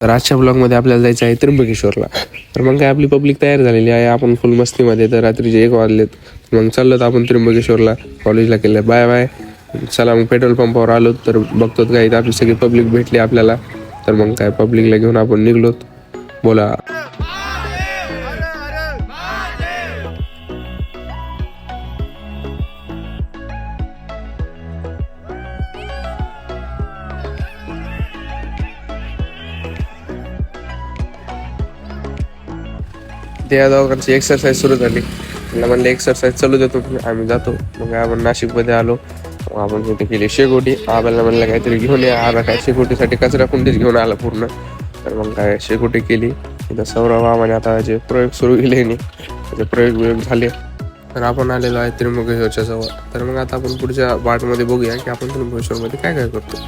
तर आजच्या ब्लॉगमध्ये आपल्याला जायचं आहे त्र्यंबकेश्वरला. तर मग काय आपली पब्लिक तयार झालेली आहे, आपण फुल मस्तीमध्ये. तर रात्रीचे 1 वाजलेत. मग चाललो तर आपण त्र्यंबकेश्वरला, कॉलेजला केलं बाय बाय. चला मग पेट्रोल पंपावर आलो तर बघतो काय इथं आपली सगळी पब्लिक भेटली आपल्याला. तर मग काय पब्लिकला घेऊन आपण निघलोत. बोला. त्या दोघांची एक्सरसाइज सुरू झाली. मला म्हणलं एक्सरसाइज चालू देतो, आम्ही जातो. मग आपण नाशिकमध्ये आलो. आपण तिथे केली शेकोटी. आबाला म्हणलं काहीतरी घेऊन या. आबा काय शेकोटीसाठी कचरा कुंडीच घेऊन आला पूर्ण. तर मग काय शेकोटी केली. इथं सौरभ आम्हाला आता जे प्रयोग सुरू केले नाही, त्याचे प्रयोग झाले. तर आपण आलेलो आहे त्र्यंबकेश्वरच्या जवळ. तर मग आता आपण पुढच्या पार्टमध्ये बघूया की आपण त्र्यंबकेश्वरमध्ये काय काय करतो.